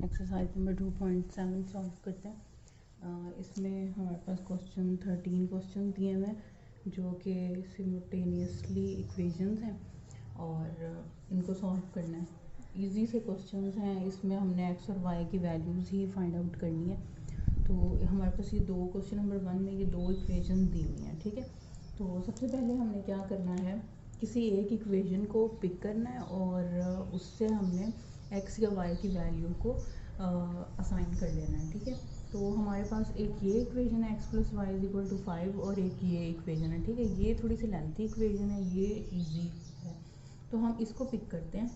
Exercise number 2.7 solve करते हैं। इसमें हमारे पास क्वेश्चन 13 क्वेश्चन दिए हुए हैं जो कि सिमुलटेनियसली इक्वेशंस हैं और इनको सॉल्व करना है। इजी से क्वेश्चंस हैं, इसमें हमने एक्स और वाई की वैल्यूज़ ही फाइंड आउट करनी है। तो हमारे पास ये दो क्वेश्चन नंबर 1 में ये दो इक्वेशन दी हुई हैं, ठीक है। तो सबसे पहले हमने क्या करना है, किसी एक इक्वेशन को पिक करना है और उससे हमने एक्स या वाई की वैल्यू को असाइन कर लेना है, ठीक है। तो हमारे पास एक ये इक्वेशन है x plus y is equal to 5 और एक ये इक्वेशन है, ठीक है। ये थोड़ी सी लेंथी इक्वेशन है, ये इजी है, तो हम इसको पिक करते हैं।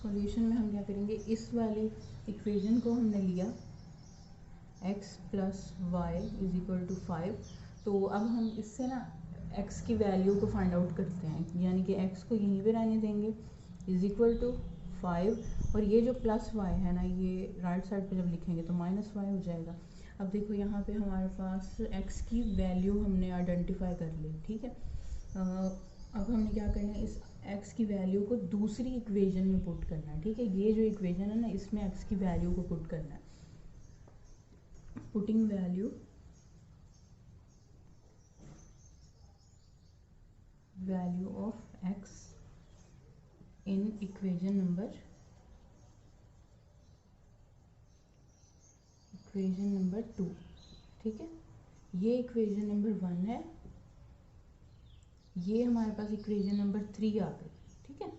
सॉल्यूशन में हम क्या करेंगे, इस वाली इक्वेशन को हमने लिया x plus y is equal to 5। तो अब हम इससे ना x की वैल्यू को फाइंड आउट करते हैं, यानी कि x को यहीं पे रहने देंगे इज इक्वल टू 5 और ये जो प्लस y है ना, ये राइट साइड पे जब लिखेंगे तो माइनस y हो जाएगा। अब देखो यहाँ पे हमारे पास x की वैल्यू हमने आइडेंटिफाई कर ली, ठीक है। अब हमने क्या करना है, इस x की वैल्यू को दूसरी इक्वेशन में पुट करना है, ठीक है। ये जो इक्वेशन है ना, इसमें x की वैल्यू को पुट करना है। Putting value of x in equation number 2, ठीक है। ये इक्वेशन नंबर 1 है, ये हमारे पास इक्वेशन नंबर 3 आ गई, ठीक है।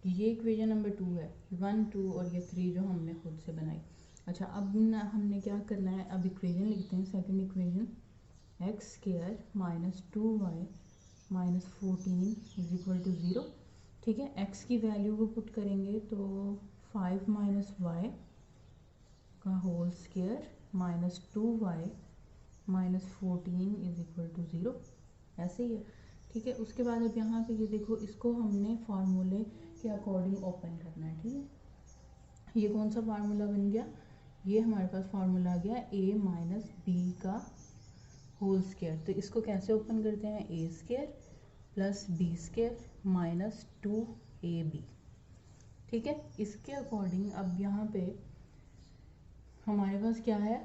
ये इक्वेशन नंबर 2 है, 1 2 और ये 3 जो हमने खुद से बनाई। अच्छा, अब ना हमने क्या करना है, अब इक्वेशन लिखते हैं। Second equation x square minus 2y minus 14 is equal to 0, ठीक है। एक्स की वैल्यू को पुट करेंगे तो 5 माइनस वाई का whole square minus 2y minus 14 is equal to 0, ऐसे ही है, ठीक है। उसके बाद अब यहाँ पे ये देखो, इसको हमने फार्मूले के अकॉर्डिंग ओपन करना है, ठीक है। ये कौन सा फार्मूला बन गया, ये हमारे पास फार्मूला आ गया a माइनस बी का होल स्क्वायर। तो इसको कैसे ओपन करते हैं, a square plus b square minus 2ab, ठीक है। इसके अकॉर्डिंग अब यहाँ पे हमारे पास क्या है,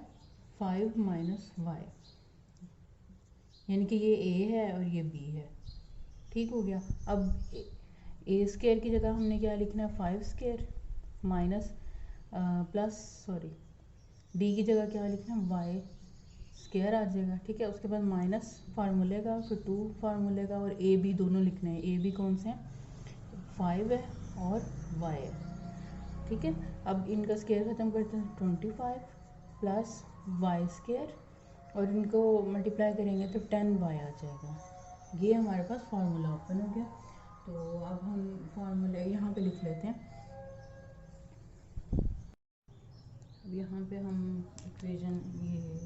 5 माइनस वाई, यानी कि ये a है और ये b है, ठीक हो गया। अब ए स्क्वायर की जगह हमने क्या लिखना है, 5 स्क्वायर माइनस डी की जगह क्या लिखना है, वाई स्क्वायर आ जाएगा, ठीक है। उसके बाद माइनस फार्मूले का, फिर 2 फार्मूले का और ए बी दोनों लिखने हैं। ए बी कौन से हैं, 5 है और y है, ठीक है। अब इनका स्क्वायर ख़त्म करते हैं, 25 प्लस वाई स्क्वायर और इनको मल्टीप्लाई करेंगे तो 10y आ जाएगा। ये हमारे पास फार्मूला ओपन हो गया। तो अब हम फार्मूले यहाँ पे लिख लेते हैं। अब यहाँ पे हम इक्वेशन, ये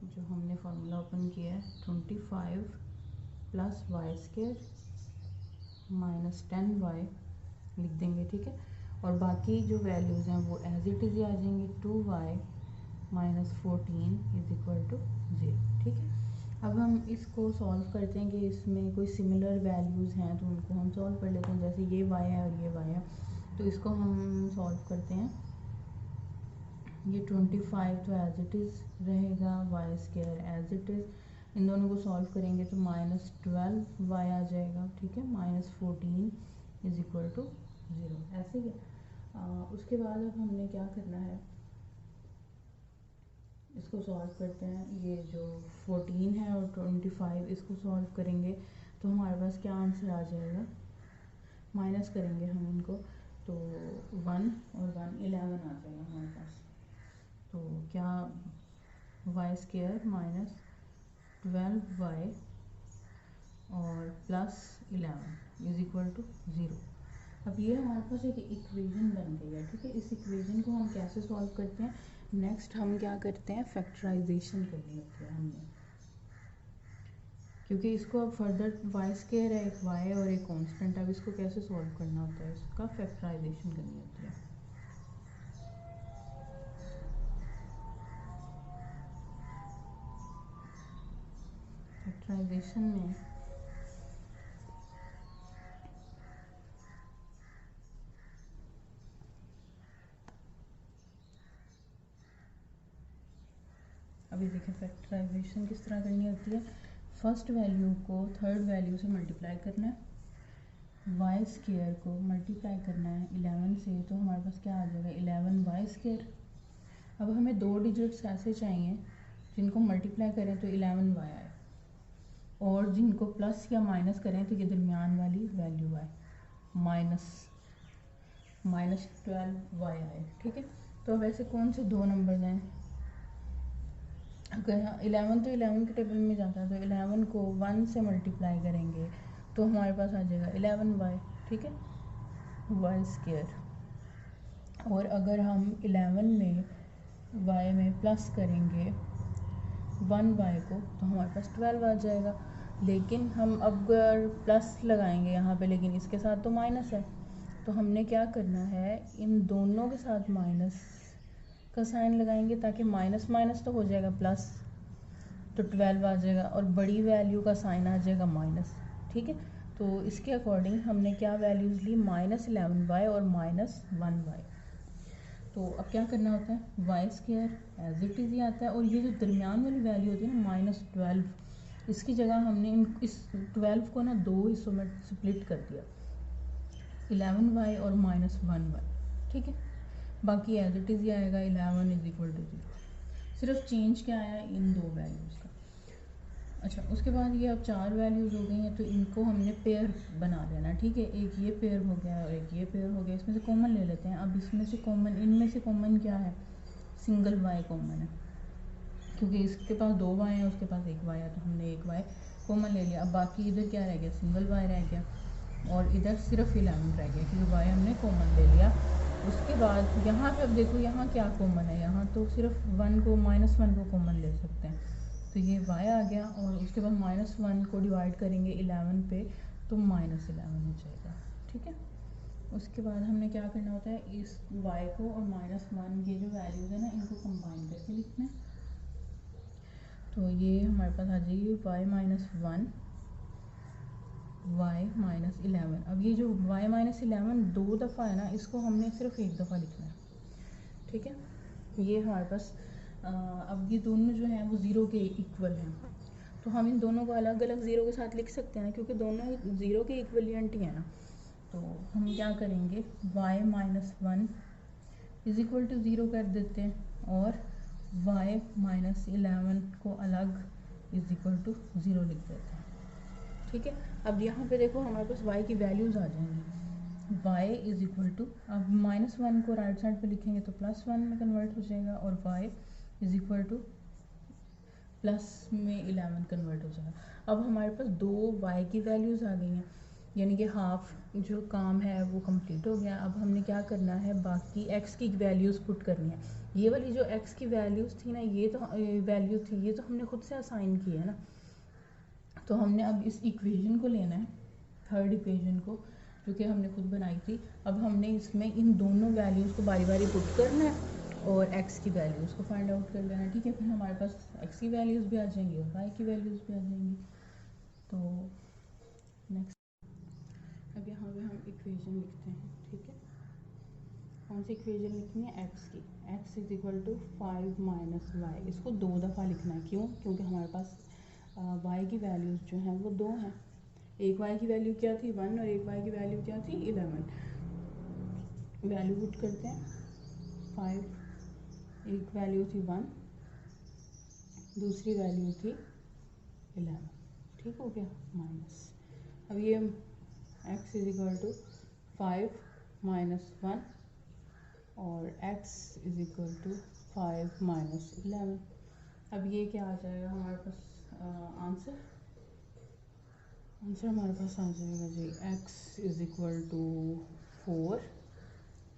जो हमने फार्मूला ओपन किया है, 25 plus Y square minus 10y लिख देंगे, ठीक है। और बाकी जो वैल्यूज़ हैं वो एज इट इज़ आ जाएंगी, 2y minus 14 is equal to 0, ठीक है। अब हम इसको सॉल्व करते हैं कि इसमें कोई सिमिलर वैल्यूज़ हैं तो उनको हम सॉल्व कर लेते हैं। जैसे ये y है और ये y है, तो इसको हम सॉल्व करते हैं। ये 25 तो एज इट इज़ रहेगा, y square as it is, इन दोनों को सॉल्व करेंगे तो माइनस 12y आ जाएगा, ठीक है। माइनस 14 इज इक्वल टू 0, ऐसे ही है। उसके बाद अब हमने क्या करना है, इसको सॉल्व करते हैं। ये जो 14 है और 25 इसको सॉल्व करेंगे तो हमारे पास क्या आंसर आ जाएगा, माइनस करेंगे हम इनको तो 1 और 1 11 आ जाएगा हमारे पास। तो क्या, वाई स्क्वायर माइनस 12y और प्लस 11 इज इक्वल टू 0। अब ये हमारे पास एक इक्वेशन बन गई है, ठीक है। इस इक्वेशन को हम कैसे सॉल्व करते हैं, नेक्स्ट हम क्या करते हैं, फैक्टराइजेशन करनी होती है हमने, क्योंकि इसको अब फर्दर वाई स्क्वायर है, एक वाई और एक कांस्टेंट, अब इसको कैसे सॉल्व करना होता है, इसका फैक्टराइजेशन करनी होती है। फैक्टराइजेशन में अभी देखिए फैक्टराइजेशन किस तरह करनी होती है। फर्स्ट वैल्यू को थर्ड वैल्यू से मल्टीप्लाई करना है, वाई स्केयर को मल्टीप्लाई करना है 11 से, तो हमारे पास क्या आ जाएगा 11 वाई स्केयर। अब हमें दो डिजिट्स ऐसे चाहिए जिनको मल्टीप्लाई करें तो 11 वाई आए, और जिनको प्लस या माइनस करें तो ये दरमियान वाली वैल्यू आए, -12 वाई आए। ठीक है, तो वैसे कौन से दो नंबर्स हैं, अगर 11 तो 11 के टेबल में जाता है, तो 11 को 1 से मल्टीप्लाई करेंगे तो हमारे पास आ जाएगा 11 वाई। ठीक है, वाई स्केयर। और अगर हम 11 में वाई में प्लस करेंगे 1 वाई को तो हमारे पास 12 आ जाएगा। लेकिन हम अब अगर प्लस लगाएंगे यहाँ पे, लेकिन इसके साथ तो माइनस है, तो हमने क्या करना है, इन दोनों के साथ माइनस का साइन लगाएंगे ताकि माइनस माइनस तो हो जाएगा प्लस, तो 12 आ जाएगा, और बड़ी वैल्यू का साइन आ जाएगा माइनस। ठीक है, तो इसके अकॉर्डिंग हमने क्या वैल्यूज़ ली, -11 वाई और -1 वाई। तो अब क्या करना होता है, y square as it is ही आता है, और ये जो दरमियान वाली वैल्यू होती है ना -12, इसकी जगह हमने इस 12 को ना दो हिस्सों में स्प्लिट कर दिया, 11 वाई और -1 वाई। ठीक है, बाकी एज इट इज़ ही आएगा 11 = 0। सिर्फ चेंज क्या आया इन दो वैल्यूज़ का। अच्छा, उसके बाद ये अब 4 वैल्यूज़ हो गई हैं, तो इनको हमने पेयर बना लेना। ठीक है, एक ये पेयर हो गया और एक ये पेयर हो गया, इसमें से कॉमन ले लेते हैं। अब इसमें से कॉमन, इनमें से कॉमन क्या है, सिंगल वाई कॉमन है, क्योंकि इसके पास 2 वाई हैं, उसके पास 1 वाई है, तो हमने 1 वाई कॉमन ले लिया। अब बाकी इधर क्या रह गया, सिंगल वाई रह गया, और इधर सिर्फ 11 रह गया क्योंकि वाई हमने कॉमन ले लिया। उसके बाद यहाँ पे अब देखो यहाँ क्या कॉमन है, यहाँ तो सिर्फ 1 को -1 को कॉमन ले सकते हैं, तो ये y आ गया, और उसके बाद -1 को डिवाइड करेंगे 11 पे तो -11 हो जाएगा। ठीक है, उसके बाद हमने क्या करना होता है, इस y को और -1 ये जो वैल्यूज़ है ना, इनको कंबाइन करके लिखना है। तो ये हमारे पास आ जाएगी y -1 y -11। अब ये जो y -11 दो दफ़ा है ना, इसको हमने सिर्फ एक दफ़ा लिखना है। ठीक है, ये हमारे पास अब ये दोनों जो हैं वो ज़ीरो के इक्वल हैं, तो हम इन दोनों को अलग अलग ज़ीरो के साथ लिख सकते हैं क्योंकि दोनों ज़ीरो के इक्वलिएंट ही है ना। तो हम क्या करेंगे, y -1 = 0 कर देते हैं, और y -11 को अलग = 0 लिख देते हैं। ठीक है, अब यहाँ पे देखो हमारे पास y की वैल्यूज़ आ जाएंगी, y = अब -1 को राइट साइड पे लिखेंगे तो +1 में कन्वर्ट हो जाएगा, और y = प्लस में 11 कन्वर्ट हो जाएगा। अब हमारे पास दो y की वैल्यूज़ आ गई हैं, यानी कि हाफ जो काम है वो कंप्लीट हो गया। अब हमने क्या करना है, बाकी x की वैल्यूज़ पुट करनी है। ये वाली जो x की वैल्यूज़ थी ना, ये तो वैल्यू थी, ये तो हमने खुद से असाइन की है ना, तो हमने अब इस इक्वेशन को लेना है, थर्ड इक्वेशन को जो कि हमने खुद बनाई थी। अब हमने इसमें इन दोनों वैल्यूज़ को बारी बारी पुट करना है और x की वैल्यूज़ को फाइंड आउट कर लेना है। ठीक है, फिर हमारे पास x की वैल्यूज़ भी आ जाएंगी और y की वैल्यूज़ भी आ जाएंगी। तो नेक्स्ट, अब यहाँ पे हम इक्वेशन लिखते हैं। ठीक है, कौन सी इक्वेशन लिखनी है, x की, x = 5 - y। इसको दो दफ़ा लिखना है, क्यों, क्योंकि हमारे पास y की वैल्यूज़ जो हैं वो दो हैं। एक y की वैल्यू क्या थी 1, और एक y की वैल्यू क्या थी 11। वैल्यू पुट करते हैं, 5, एक वैल्यू थी 1, दूसरी वैल्यू थी 11। ठीक हो गया, माइनस। अब ये x = 5 - 1 और x = 5 - 11। अब ये क्या आ जाएगा हमारे पास, आंसर हमारे पास आ जाएगा जी, x = 4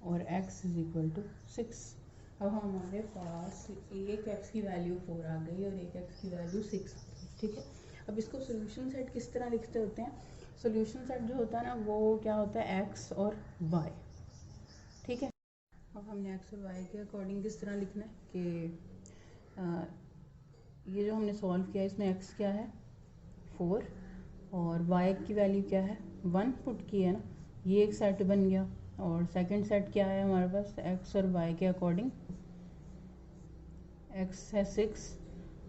और x = 6। अब हमारे पास एक x की वैल्यू 4 आ गई और एक x की वैल्यू 6 आ गई। ठीक है, अब इसको सोल्यूशन सेट किस तरह लिखते होते हैं, सोल्यूशन सेट जो होता है ना वो क्या होता है, x और y। ठीक है, अब हमने x और y के अकॉर्डिंग किस तरह लिखना है कि ये जो हमने सॉल्व किया इसमें x क्या है 4 और y की वैल्यू क्या है 1 पुट की है ना, ये एक सेट बन गया। और सेकंड सेट क्या है हमारे पास, x और y के अकॉर्डिंग, x है 6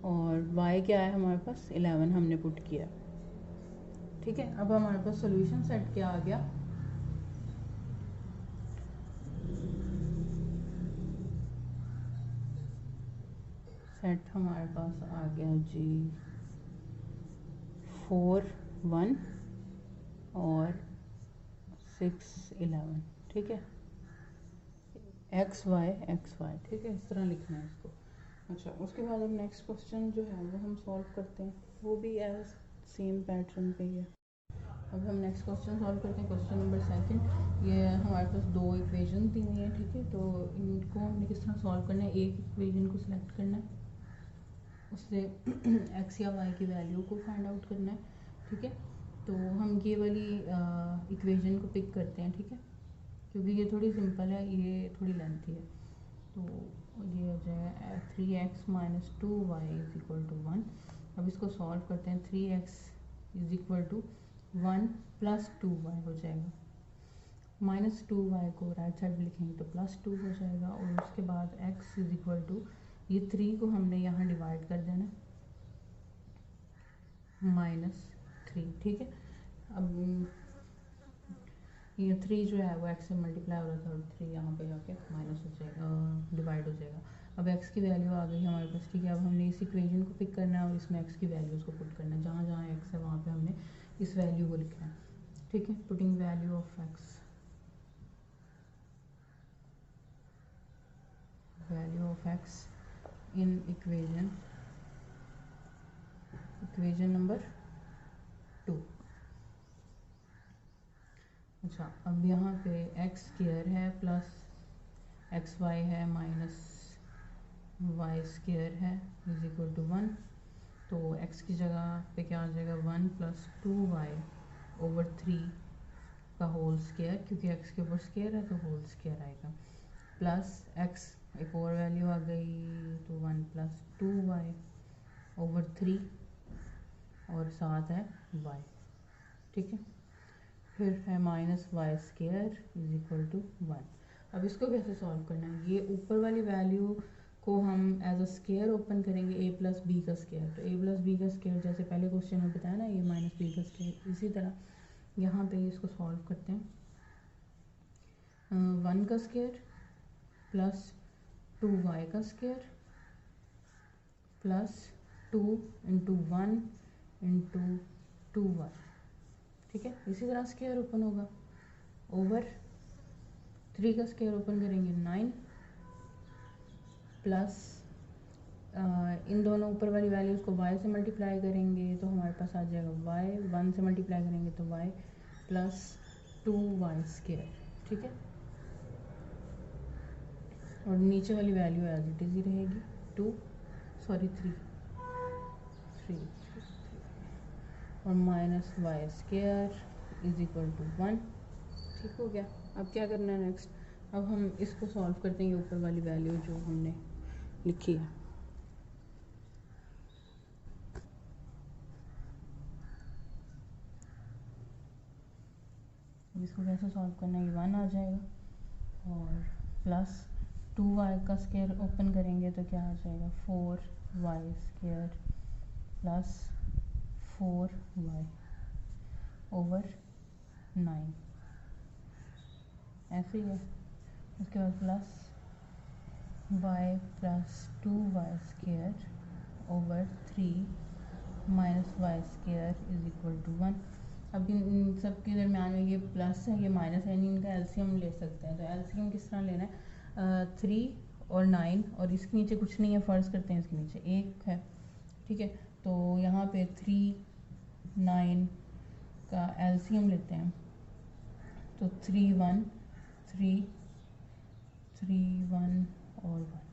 और y क्या है हमारे पास 11 हमने पुट किया। ठीक है, अब हमारे पास सॉल्यूशन सेट क्या आ गया, सेट हमारे पास आ गया जी 4 1 और 6 11। ठीक है, एक्स वाई, ठीक है, इस तरह लिखना है इसको। अच्छा, उसके बाद अब नेक्स्ट क्वेश्चन जो है वो हम सॉल्व करते हैं, वो भी एज सेम पैटर्न पे ही है। अब हम नेक्स्ट क्वेश्चन सॉल्व करते हैं, क्वेश्चन नंबर सेकंड। ये हमारे पास दो इक्वेशन दी हुई हैं, ठीक है, तो इनको हमने किस तरह सॉल्व करना है, एक इक्वेशन को सिलेक्ट करना है, उससे एक्स या वाई की वैल्यू को फाइंड आउट करना है। ठीक है, तो हम ये वाली इक्वेशन को पिक करते हैं, ठीक है, क्योंकि ये थोड़ी सिंपल है, ये थोड़ी लेंथी है। तो ये हो जाएगा 3x minus 2y is equal to 1। अब इसको सॉल्व करते हैं, 3x is equal to 1 plus 2y हो जाएगा, माइनस 2y को राइट साइड में लिखेंगे तो प्लस 2 हो जाएगा, और उसके बाद x इज इक्वल टू ये 3 को हमने यहाँ डिवाइड कर देना, -3। ठीक है, अब ये 3 जो है वो x से मल्टीप्लाई हो रहा था और 3 यहाँ पे जाके माइनस हो जाएगा, डिवाइड हो जाएगा। अब x की वैल्यू आ गई हमारे पास। ठीक है, अब हमने इस इक्वेशन को पिक करना है और इसमें x की वैल्यूज़ को पुट करना है, जहाँ जहाँ x है वहाँ पे हमने इस वैल्यू को लिखना है। ठीक है, putting value of x, value of x in equation number 2। अच्छा, अब यहाँ पे एक्स स्क्वायर है प्लस एक्स वाई है माइनस वाई स्क्वायर है इज इक्वल टू 1। तो x की जगह पे क्या आ जाएगा, 1 प्लस 2y ओवर 3 का होल स्क्वायर, क्योंकि x के ऊपर स्क्वायर है तो होल स्क्वायर आएगा, प्लस x एक और वैल्यू आ गई तो 1 प्लस 2y ओवर 3 और साथ है y। ठीक है, फिर है minus y square is equal to 1। अब इसको कैसे सॉल्व करना है, ये ऊपर वाली वैल्यू को हम एज अ स्क्वायर ओपन करेंगे, a प्लस बी का स्क्वायर, तो a प्लस बी का स्क्वायर जैसे पहले क्वेश्चन में बताया ना, ये माइनस बी का स्क्वायर, इसी तरह यहाँ पे इसको सॉल्व करते हैं। 1 का स्क्वायर प्लस 2y का square plus 2 into 1 into 2y। ठीक है, इसी तरह स्क्वायर ओपन होगा, ओवर 3 का स्क्वायर ओपन करेंगे 9 प्लस इन दोनों ऊपर वाली वैल्यूज़ को y से मल्टीप्लाई करेंगे तो हमारे पास आ जाएगा y, 1 से मल्टीप्लाई करेंगे तो y प्लस 2y स्क्वायर। ठीक है, और नीचे वाली वैल्यू एज इट इज़ ही रहेगी 3 और minus y square is equal to 1। ठीक हो गया, अब क्या करना है नेक्स्ट, अब हम इसको सॉल्व करते हैं, ये ऊपर वाली वैल्यू जो हमने लिखी है। इसको कैसे सॉल्व करना है, ये 1 आ जाएगा और प्लस 2y का स्क्वायर ओपन करेंगे तो क्या आ जाएगा 4y square plus 4y over 9, ऐसे ही है। उसके बाद plus y plus 2y square over 3 minus y square is equal to 1। अब इन सब के दरमियान में ये प्लस है ये माइनस है, इनका एलसीएम ले सकते हैं। तो एलसीएम किस तरह लेना है, 3 और 9 और इसके नीचे कुछ नहीं है, फ़र्ज़ करते हैं इसके नीचे 1 है। ठीक है, तो यहाँ पे 3 9 का एलसीएम लेते हैं, तो 3 1 3 3 1 और 1।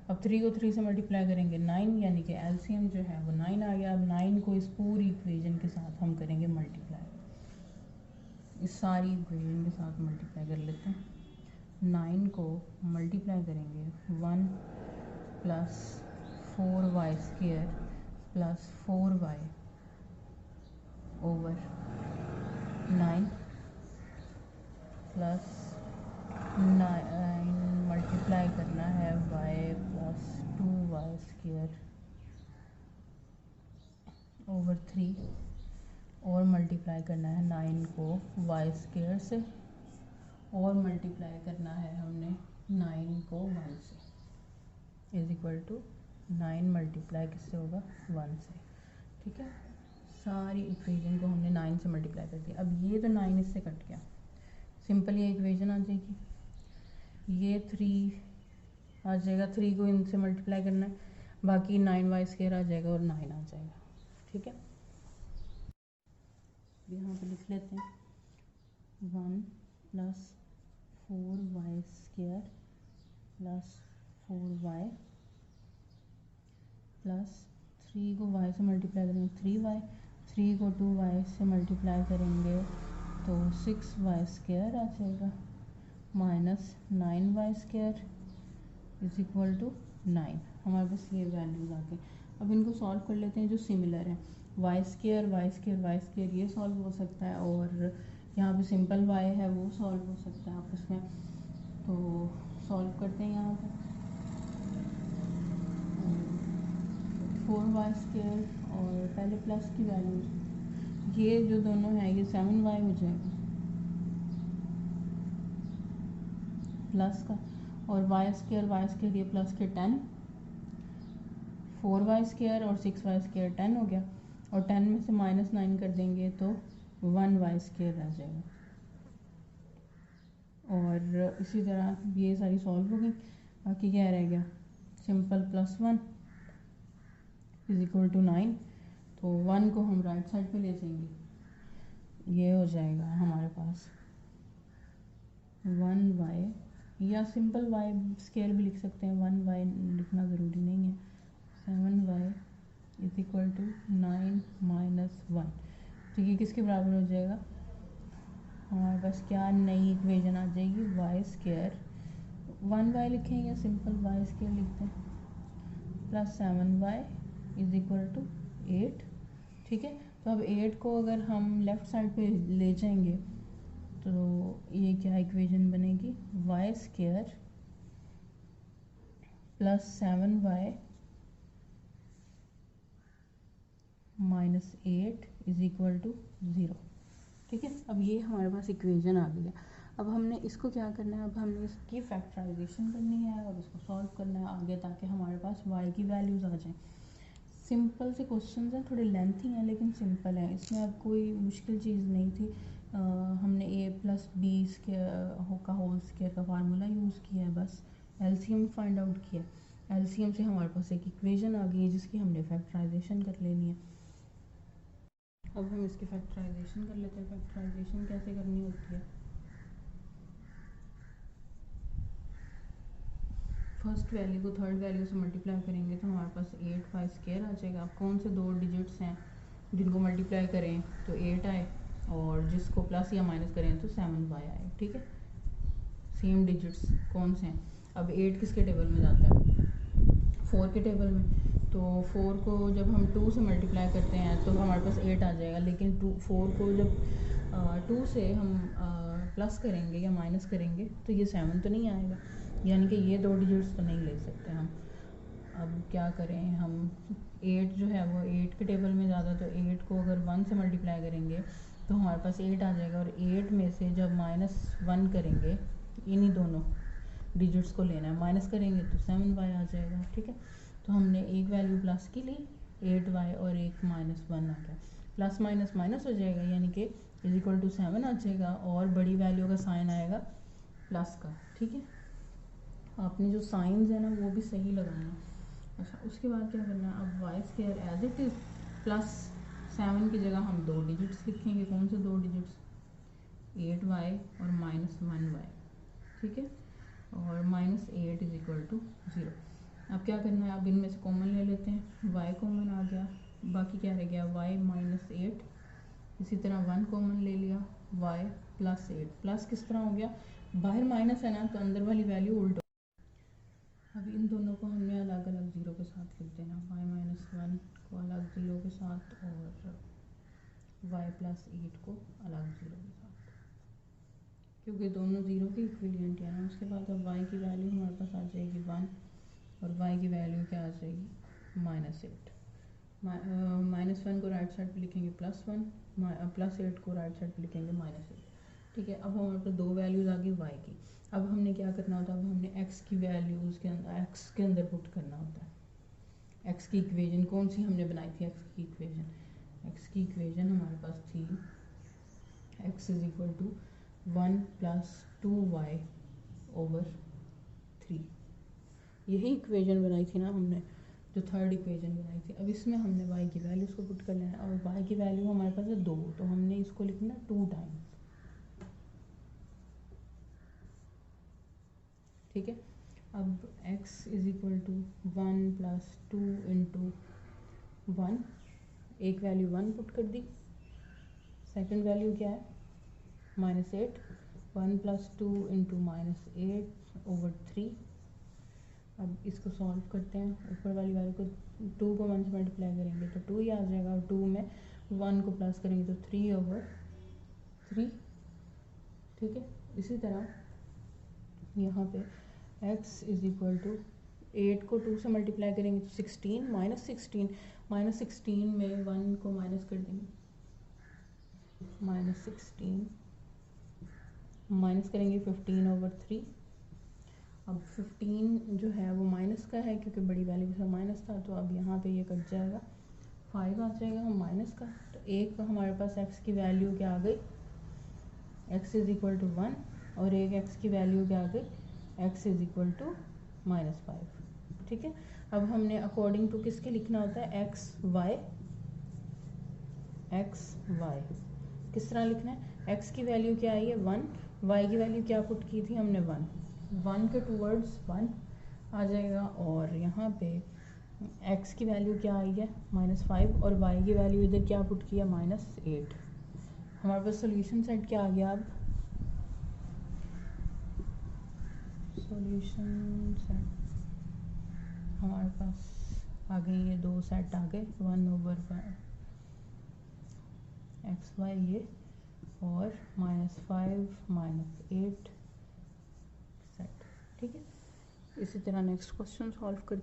अब 3 को 3 से मल्टीप्लाई करेंगे 9, यानी कि एलसीएम जो है वो 9 आ गया। अब 9 को इस पूरी इक्वेशन के साथ हम करेंगे मल्टीप्लाई, इस सारी इक्वेशन के साथ मल्टीप्लाई कर लेते हैं। 9 को मल्टीप्लाई करेंगे 1 plus 4y square plus 4y over 9 plus 9 multiply करना है y प्लस 2y स्क्वायर 3 और मल्टीप्लाई करना है 9 को वाई स्क्वायर से और मल्टीप्लाई करना है हमने 9 को 1 से इज इक्वल टू 9 मल्टीप्लाई किससे होगा 1 से। ठीक है, सारी इक्वेशन को हमने 9 से मल्टीप्लाई कर दिया। अब ये तो 9 इससे कट गया, सिंपल ये इक्वेशन आ जाएगी। ये 3 आ जाएगा, 3 को इनसे मल्टीप्लाई करना है, बाकी 9 वाई स्क्वायर आ जाएगा और 9 आ जाएगा। ठीक है, यहाँ पे लिख लेते हैं 1 plus 4 y square plus 4 y plus 3 को y से मल्टीप्लाई करेंगे 3 वाई, 3 को 2 वाई से मल्टीप्लाई करेंगे तो 6 वाई स्क्वायर आ जाएगा minus 9 y square is equal to 9। हमारे पास ये वैल्यूज आ गए। अब इनको सॉल्व कर लेते हैं जो सिमिलर है। Y square y square y square ये सॉल्व हो सकता है और यहाँ पे सिंपल वाई है वो सॉल्व हो सकता है आपस में। तो सॉल्व करते हैं यहाँ पे 4 वाई स्क्वायर और पहले प्लस की वैल्यू ये जो दोनों है ये 7 वाई हो जाएगा प्लस का, और वाई स्क्वायर ये प्लस के 10, 4 वाई स्क्वायर और 6 वाई स्क्वायर 10 हो गया, और 10 में से माइनस 9 कर देंगे तो 1 वाई स्क्वायर आ जाएगा। और इसी तरह ये सारी सॉल्व हो गई। बाकी क्या रह गया, simple plus 1 is equal to 9, तो 1 को हम राइट साइड पे ले जाएंगे, ये हो जाएगा हमारे पास 1 वाई, या सिंपल वाई स्क्वायर भी लिख सकते हैं, 1 वाई लिखना ज़रूरी नहीं है। 7 y is equal to 9 minus 1, तो ये किसके बराबर हो जाएगा, हमारे पास क्या नई इक्वेशन आ जाएगी, वाई स्क्वायर 1 वाई लिखें या सिंपल वाई स्क्वायर लिखते हैं plus 7 y is equal to 8। ठीक है, तो अब 8 को अगर हम लेफ़्ट साइड पे ले जाएंगे तो ये क्या इक्वेशन बनेगी, y square plus 7 y minus 8 is equal to 0। ठीक है, अब ये हमारे पास इक्वेशन आ गई है। अब हमने इसको क्या करना है, अब हमने इसकी फैक्टराइजेशन करनी है और इसको सॉल्व करना है आगे, ताकि हमारे पास y की वैल्यूज़ आ जाएं। सिंपल से क्वेश्चन हैं, थोड़े लेंथी हैं लेकिन सिंपल है, इसमें अब कोई मुश्किल चीज़ नहीं थी। हमने a प्लस बी का होल स्क्वायर का फार्मूला यूज़ किया है, बस एलसीएम फाइंड आउट किया। एलसीएम से हमारे पास एक इक्वेशन आ गई है जिसकी हमने फैक्टराइजेशन कर लेनी है। अब हम इसकी फैक्टराइजेशन कर लेते हैं। फैक्टराइजेशन कैसे करनी होती है, फर्स्ट वैल्यू को थर्ड वैल्यू से मल्टीप्लाई करेंगे तो हमारे पास 8 वाई स्क्वायर आ जाएगा। अब कौन से दो डिजिट्स हैं जिनको मल्टीप्लाई करें तो 8 आए, और जिसको प्लस या माइनस करें तो 7 वाई आए। ठीक है, सेम डिजिट्स कौन से हैं। अब 8 किसके टेबल में जाता है, 4 के टेबल में, तो 4 को जब हम 2 से मल्टीप्लाई करते हैं तो हमारे पास 8 आ जाएगा, लेकिन 4 को जब 2 से हम प्लस करेंगे या माइनस करेंगे तो ये 7 तो नहीं आएगा, यानी कि ये दो डिजिट्स तो नहीं ले सकते हम। अब क्या करें हम, 8 जो है वो 8 के टेबल में ज़्यादा, तो 8 को अगर 1 से मल्टीप्लाई करेंगे तो हमारे पास 8 आ जाएगा, और 8 में से जब -1 करेंगे, इन्हीं दोनों डिजिट्स को लेना है, माइनस करेंगे तो 7 वाई आ जाएगा। ठीक है, तो हमने एक वैल्यू प्लस की ली 8 वाई और एक -1 आ गया, प्लस माइनस माइनस हो जाएगा, यानी कि इज इक्वल टू 7 आ जाएगा, और बड़ी वैल्यू का साइन आएगा प्लस का। ठीक है, आपने जो साइंस है ना वो भी सही लगाना। अच्छा, उसके बाद क्या करना है, अब y square as it is plus 7 की जगह हम दो डिजिट्स लिखेंगे। कौन से दो डिजिट्स, 8 वाई और -1 वाई। ठीक है, और -8 इज इक्वल टू 0। अब क्या करना है, अब इनमें से कॉमन ले लेते हैं, y कॉमन आ गया, बाकी क्या रह गया, y -8, इसी तरह 1 कॉमन ले लिया, y प्लस 8। प्लस किस तरह हो गया, बाहर माइनस है ना तो अंदर वाली वैल्यू उल्ट। अब इन दोनों को हमने अलग अलग 0 के साथ लिख देना, y -1 को अलग 0 के साथ और y प्लस 8 को अलग 0 के साथ, क्योंकि दोनों 0 के इक्विवेलेंट है ना। उसके बाद अब y की वैल्यू हमारे पास आ जाएगी 1 और y की वैल्यू क्या आ जाएगी -8। -1 को राइट साइड पे लिखेंगे +1, +8 को राइट साइड पे लिखेंगे -8। ठीक है, अब हमारे पास दो वैल्यूज़ आ गई y की। अब हमने क्या करना होता है, अब हमने x की वैल्यूज़ के अंदर x के अंदर पुट करना होता है। x की इक्वेशन कौन सी हमने बनाई थी, x की इक्वेशन हमारे पास थी x is equal to 1 + 2y over 3। यही इक्वेशन बनाई थी ना हमने, जो थर्ड इक्वेशन बनाई थी। अब इसमें हमने y की वैल्यूज़ को पुट कर लेना है, और y की वैल्यू हमारे पास है 2, तो हमने इसको लिखना 2 टाइम्स। ठीक है, अब x is equal to 1 + 2 into 1, एक वैल्यू 1 पुट कर दी, सेकंड वैल्यू क्या है -8, 1 + 2 इंटू -8 ओवर 3। अब इसको सॉल्व करते हैं, ऊपर वाली वैल्यू को 2 को 1 से मल्टीप्लाई करेंगे तो 2 ही आ जाएगा, और 2 में 1 को प्लस करेंगे तो 3 ओवर 3। ठीक है, इसी तरह यहाँ पे x इज इक्वल टू 8 को 2 से मल्टीप्लाई करेंगे तो 16, -16 में 1 को माइनस कर देंगे, -16 माइनस करेंगे 15 ओवर 3। अब 15 जो है वो माइनस का है, क्योंकि बड़ी वैल्यू से माइनस था, तो अब यहाँ पे ये कट जाएगा, 5 आ जाएगा हम माइनस का। तो एक हमारे पास x की वैल्यू क्या आ गई, x इज इक्वल टू 1, और एक x की वैल्यू क्या आ गई, x इज इक्वल टू -5। ठीक है, अब हमने अकॉर्डिंग टू किसके लिखना होता है, x y किस तरह लिखना है, x की वैल्यू क्या आई है 1, y की वैल्यू क्या पुट की थी हमने 1 के टूवर्ड्स 1 आ जाएगा, और यहाँ पे x की वैल्यू क्या आई है -5, और y की वैल्यू इधर क्या पुट किया -8। हमारे पास सोल्यूशन सेट क्या आ गया, अब सॉल्यूशन सेट हमारे पास आ गए, ये दो सेट आ गए, 1 ओवर xy ये, और -5 -8 सेट। ठीक है, इसी तरह नेक्स्ट क्वेश्चन सॉल्व कर